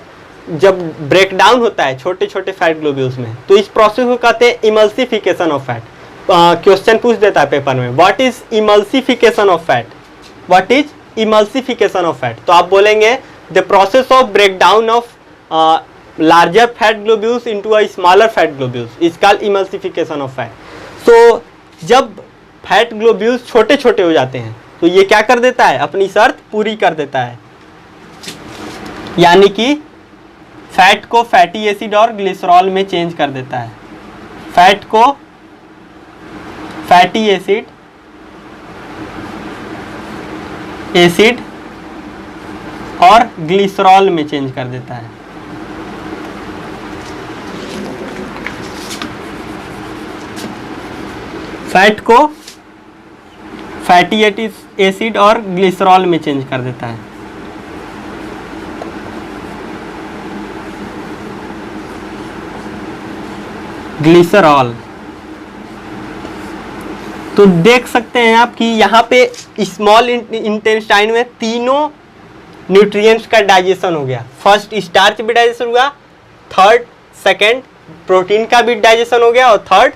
जब ब्रेक डाउन होता है छोटे छोटे फैट ग्लोब्यूल्स में, तो इस प्रोसेस को कहते हैं इमल्सिफिकेशन ऑफ फैट। क्वेश्चन पूछ देता है पेपर में, what is emulsification of fat? What is emulsification of fat? तो आप बोलेंगे the process of break down of larger fat globules into a smaller fat globules is called emulsification of fat. So जब fat globules छोटे छोटे हो जाते हैं तो ये क्या कर देता है? अपनी शर्त पूरी कर देता है, यानी कि फैट को फैटी एसिड और ग्लिसरॉल में चेंज कर देता है। फैट को फैटी एसिड और ग्लिसरॉल में चेंज कर देता है। फैट को फैटी एसिड और ग्लिसरॉल में चेंज कर देता है। ग्लिसरॉल। तो देख सकते हैं आप कि यहाँ पे स्मॉल इंटेस्टाइन में तीनों न्यूट्रिएंट्स का डाइजेशन हो गया। फर्स्ट स्टार्च भी डाइजेशन हुआ, थर्ड सेकंड प्रोटीन का भी डाइजेशन हो गया और थर्ड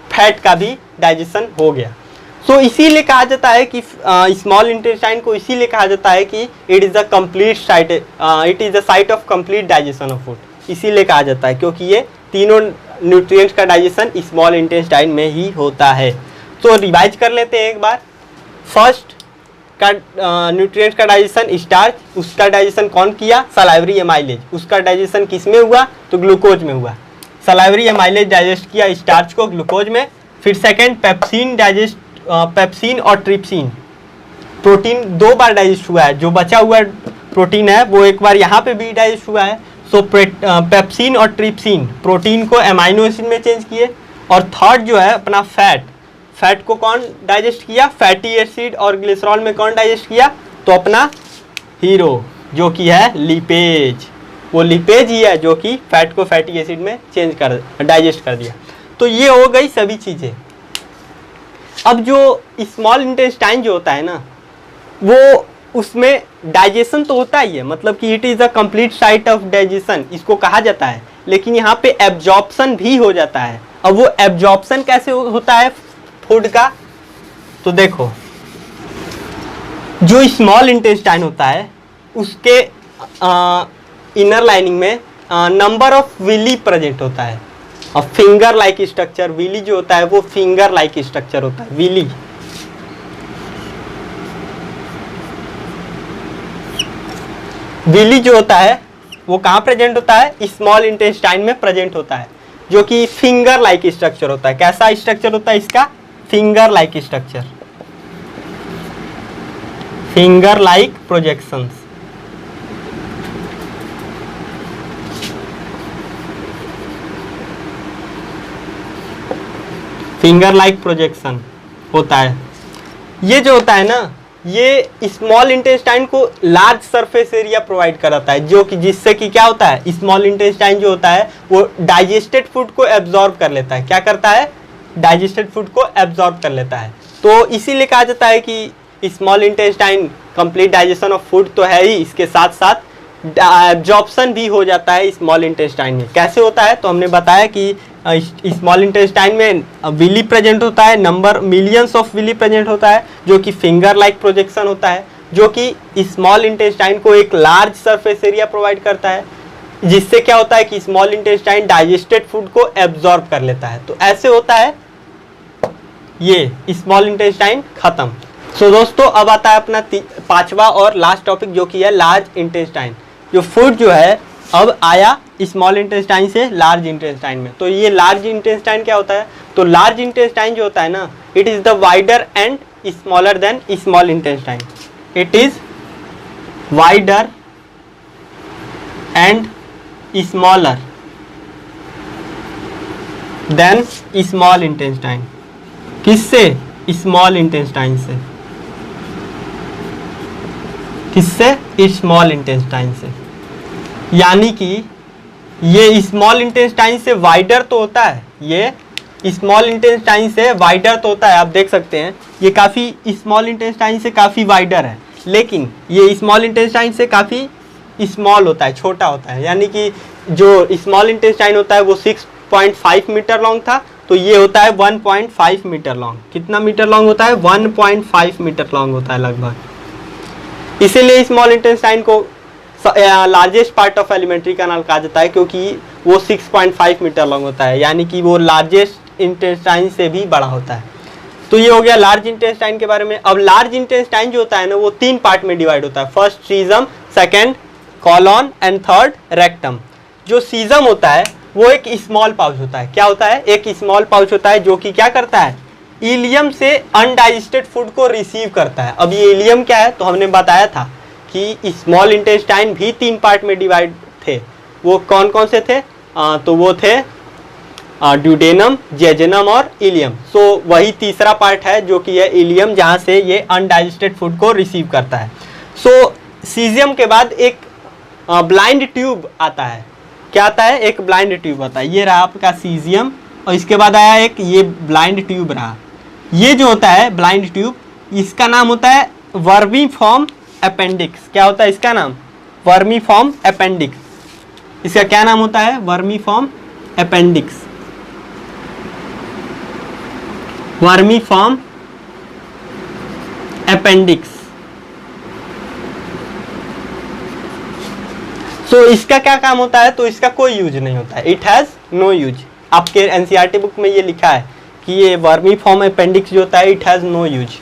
फैट का भी डाइजेशन हो गया। सो इसीलिए कहा जाता है कि स्मॉल इंटेस्टाइन को इसीलिए कहा जाता है कि it is the complete site, it is the site of complete digestion of food. इसीलिए कहा जाता है क्योंकि ये तीनों न्यूट्रिएंट्स का डाइजेशन स्मॉल इंटेस्टाइन में ही होता है। तो रिवाइज कर लेते हैं एक बार। फर्स्ट का न्यूट्रिएंट्स का डाइजेशन स्टार्च, उसका डाइजेशन कौन किया? Salivary amylase. उसका डाइजेशन किस में हुआ? तो ग्लूकोज में हुआ। सलाइवरी एमाइलेज डाइजेस्ट किया स्टार्च को ग्लूकोज में। फिर सेकंड पेप्सिन डाइजेस्ट, पेप्सिन और ट्रिप्सिन, प्रोटीन 2 बार डाइजेस्ट हुआ है। जो बचा हुआ प्रोटीन है वो एक बार यहाँ पे भी डाइजेस्ट हुआ है। सो पेप्सिन और ट्रिप्सिन प्रोटीन को एमाइनो एसिड में चेंज किए। और थर्ड जो है अपना फैट, फैट को कौन डाइजेस्ट किया? फैटी एसिड और ग्लिसरॉल में कौन डाइजेस्ट किया? तो अपना हीरो जो कि है लिपेज। वो लिपेज ही है जो कि फैट को फैटी एसिड में चेंज कर डाइजेस्ट कर दिया। तो ये हो गई सभी चीज़ें। अब जो स्मॉल इंटेस्टाइन जो होता है ना, वो उसमें डाइजेशन तो होता ही है, मतलब कि it is a complete site of digestion इसको कहा जाता है। लेकिन यहाँ पे एब्जॉर्प्शन भी हो जाता है। अब वो एब्जॉर्प्शन कैसे होता है फूड का? तो देखो, जो स्मॉल इंटेस्टाइन होता है उसके इनर लाइनिंग में नंबर ऑफ विली प्रेजेंट होता है। और फिंगर लाइक स्ट्रक्चर, विली जो होता है वो फिंगर लाइक स्ट्रक्चर होता है। विली विली जो होता है वो कहाँ प्रेजेंट होता है? स्मॉल इंटेस्टाइन में प्रेजेंट होता है, जो कि फिंगर लाइक स्ट्रक्चर होता है। कैसा स्ट्रक्चर होता है इसका? Finger like structure, finger like projections. Finger like projection होता है। ये जो होता है ना, ये स्मॉल इंटेस्टाइन को लार्ज सरफेस एरिया प्रोवाइड कराता है, जो कि जिससे कि क्या होता है? स्मॉल इंटेस्टाइन जो होता है वो डाइजेस्टेड फूड को एब्जॉर्ब कर लेता है। क्या करता है? डाइजेस्टेड फूड को एब्जॉर्ब कर लेता है। तो इसीलिए कहा जाता है कि small intestine complete digestion of food तो है ही, इसके साथ साथ एब्जॉर्प्शन भी हो जाता है स्मॉल इंटेस्टाइन में। कैसे होता है? तो हमने बताया कि स्मॉल इंटेस्टाइन में विली प्रेजेंट होता है, number millions of villi present होता है, जो कि फिंगर लाइक प्रोजेक्शन होता है, जो कि स्मॉल इंटेस्टाइन को एक लार्ज सरफेस एरिया प्रोवाइड करता है, जिससे क्या होता है कि स्मॉल इंटेस्टाइन डाइजेस्टेड फूड को एब्जॉर्ब कर लेता है। तो ऐसे होता है ये स्मॉल इंटेस्टाइन खत्म। सो दोस्तों, अब आता है अपना 5वां और लास्ट टॉपिक, जो कि है लार्ज इंटेस्टाइन। जो फूड जो है अब आया स्मॉल इंटेस्टाइन से लार्ज इंटेस्टाइन में। तो ये लार्ज इंटेस्टाइन क्या होता है? तो लार्ज इंटेस्टाइन जो होता है ना, it is the wider and smaller than small intestine. It is wider and smaller than small intestine. किससे? स्मॉल इंटेस्टाइन से। किससे? स्मॉल इंटेस्टाइन से। यानी कि ये स्मॉल इंटेस्टाइन से वाइडर तो होता है, ये स्मॉल इंटेस्टाइन से वाइडर तो होता है। आप देख सकते हैं ये काफ़ी स्मॉल इंटेस्टाइन से काफ़ी वाइडर है, लेकिन ये स्मॉल इंटेस्टाइन से काफ़ी स्मॉल होता है, छोटा होता है। यानी कि जो स्मॉल इंटेस्टाइन होता है वो 6.5 मीटर लॉन्ग था, तो ये होता है 1.5 मीटर लॉन्ग। कितना मीटर लॉन्ग होता है? 1.5 मीटर लॉन्ग होता है लगभग। इसीलिए स्मॉल इंटेस्टाइन को largest part of alimentary canal कहा जाता है, क्योंकि वो 6.5 मीटर लॉन्ग होता है, यानी कि वो लार्जेस्ट इंटेस्टाइन से भी बड़ा होता है। तो ये हो गया लार्ज इंटेस्टाइन के बारे में। अब लार्ज इंटेस्टाइन जो होता है ना, वो 3 पार्ट में डिवाइड होता है। First caesium, second colon and third rectum. जो सीजम होता है वो एक स्मॉल पाउच होता है। क्या होता है? एक स्मॉल पाउच होता है, जो कि क्या करता है? इलियम से अनडाइजेस्टेड फूड को रिसीव करता है। अब ये इलियम क्या है? तो हमने बताया था कि स्मॉल इंटेस्टाइन भी 3 पार्ट में डिवाइड थे। वो कौन कौन से थे? तो वो थे ड्यूडेनम, जेजुनम और इलियम। सो वही तीसरा पार्ट है जो कि है इलियम, जहाँ से ये अनडाइजेस्टेड फूड को रिसीव करता है। सो सीजियम के बाद एक ब्लाइंड ट्यूब आता है। क्या आता है? एक ब्लाइंड ट्यूब आता है। ये रहा आपका सीजियम, और इसके बाद आया एक ये ब्लाइंड ट्यूब रहा। ये जो होता है ब्लाइंड ट्यूब, इसका नाम होता है वर्मीफॉर्म अपेंडिक्स। क्या होता है इसका नाम? Vermiform appendix. इसका क्या नाम होता है? Vermiform appendix. Vermiform appendix. So इसका क्या काम होता है? तो इसका कोई यूज नहीं होता है, इट हैज नो यूज। आपके एनसीईआरटी बुक में ये लिखा है कि ये वर्मीफॉर्म अपेंडिक्स जो होता है इट हैज नो यूज।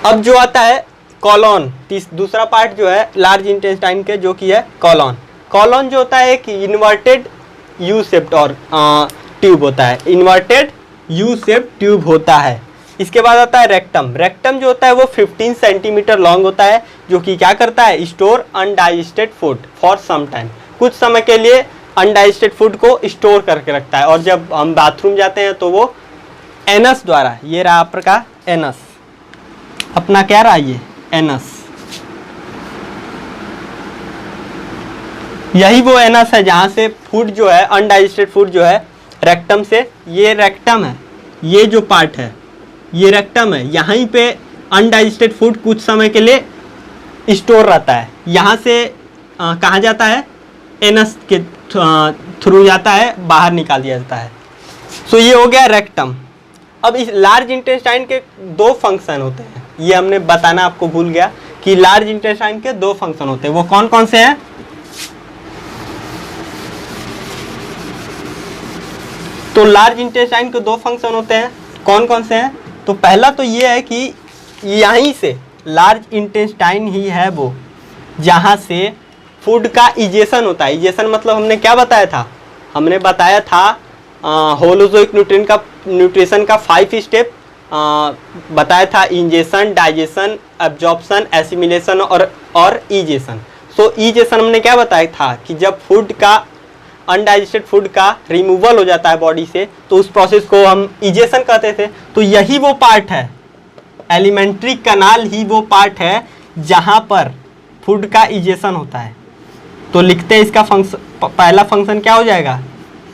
अब जो आता है कॉलोन, दूसरा पार्ट जो है लार्ज इंटेस्टाइन के, जो कि है कॉलोन। कॉलोन जो होता है एक इन्वर्टेड यू शेप्ड और ट्यूब होता है, इन्वर्टेड यू शेप्ड ट्यूब होता है। इसके बाद आता है रेक्टम। रेक्टम जो होता है वो 15 सेंटीमीटर लॉन्ग होता है, जो कि क्या करता है? Store undigested food for some time. कुछ समय के लिए अनडाइजेस्टेड फूड को स्टोर करके रखता है, और जब हम बाथरूम जाते हैं तो वो एनस द्वारा, ये रहा आपका एनस, अपना क्या रहा ये एनस, यही वो एनस है जहाँ से फूड जो है अनडाइजेस्टेड फूड जो है रेक्टम से, ये रेक्टम है, ये जो पार्ट है ये रेक्टम है, यहीं पे अनडाइजेस्टेड फूड कुछ समय के लिए स्टोर रहता है। यहाँ से कहाँ जाता है? एनस के थ्रू जाता है, बाहर निकाल दिया जाता है। सो ये हो गया रेक्टम। अब इस लार्ज इंटेस्टाइन के 2 फंक्शन होते हैं, ये हमने बताना आपको भूल गया कि लार्ज इंटेस्टाइन के 2 फंक्शन होते हैं। वो कौन कौन से हैं? तो लार्ज इंटेस्टाइन के 2 फंक्शन होते हैं, कौन कौन से हैं? तो पहला तो ये है कि यहीं से लार्ज इंटेस्टाइन ही है वो जहाँ से फूड का इजेशन होता है। इजेशन मतलब हमने क्या बताया था? हमने बताया था होलोजोइक न्यूट्रिशन का 5 स्टेप बताया था, इंजेशन, डाइजेशन, एब्जॉर्प्शन, एसिमिलेशन और इजेशन। सो इजेशन हमने क्या बताया था कि जब फूड का अनडाइजेस्टेड फूड का रिमूवल हो जाता है बॉडी से, तो उस प्रोसेस को हम इजेशन कहते थे। तो यही वो पार्ट है, एलिमेंट्री कनाल ही वो पार्ट है जहाँ पर फूड का इजेशन होता है। तो लिखते हैं इसका फंक्शन, पहला फंक्शन क्या हो जाएगा?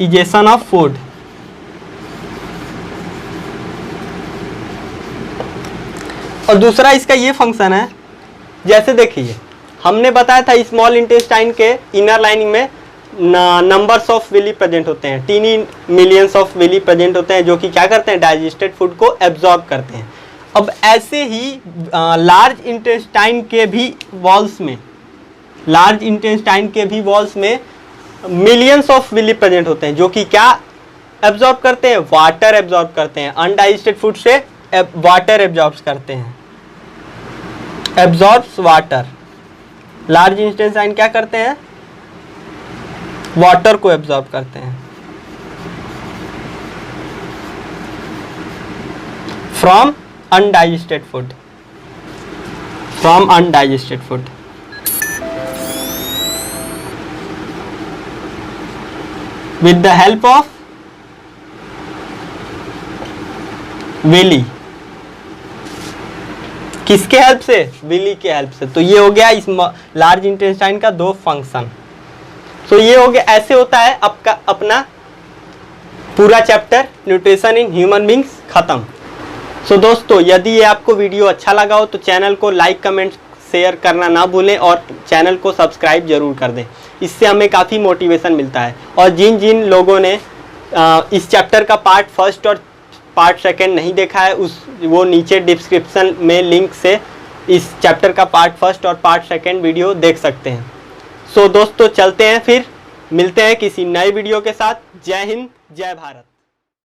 Egestion of food. और दूसरा इसका ये फंक्शन है, जैसे देखिए हमने बताया था स्मॉल इंटेस्टाइन के इनर लाइनिंग में नंबर्स ऑफ विली प्रेजेंट होते हैं, tiny millions of villi present होते हैं, जो कि क्या करते हैं? डाइजेस्टेड फूड को एब्जॉर्ब करते हैं। अब ऐसे ही लार्ज इंटेस्टाइन के भी वॉल्स में, लार्ज इंटेस्टाइन के भी वॉल्स में मिलियंस ऑफ विली प्रेजेंट होते हैं, जो कि क्या एब्जॉर्ब करते हैं? वाटर एब्जॉर्ब करते हैं। अनडाइजेस्टेड फूड से वाटर एब्जॉर्ब करते हैं, एब्जॉर्ब्स वाटर। लार्ज इंटेस्टाइन क्या करते हैं? वाटर को एब्जॉर्ब करते हैं from undigested food, from undigested food. With the help of villi. किसके हेल्प से? विली के हेल्प से। तो ये हो गया इस लार्ज इंटेस्टाइन का 2 फंक्शन। तो ये हो गया, ऐसे होता है आपका अपना पूरा chapter nutrition in human beings खत्म। सो दोस्तों, यदि ये आपको वीडियो अच्छा लगा हो तो चैनल को लाइक, कमेंट, शेयर करना ना भूलें और चैनल को सब्सक्राइब जरूर कर दें। इससे हमें काफ़ी मोटिवेशन मिलता है। और जिन जिन लोगों ने इस चैप्टर का पार्ट 1 और पार्ट 2 नहीं देखा है, वो नीचे डिस्क्रिप्शन में लिंक से इस चैप्टर का पार्ट 1 और पार्ट 2 वीडियो देख सकते हैं। सो दोस्तों, चलते हैं, फिर मिलते हैं किसी नए वीडियो के साथ। जय हिंद, जय भारत।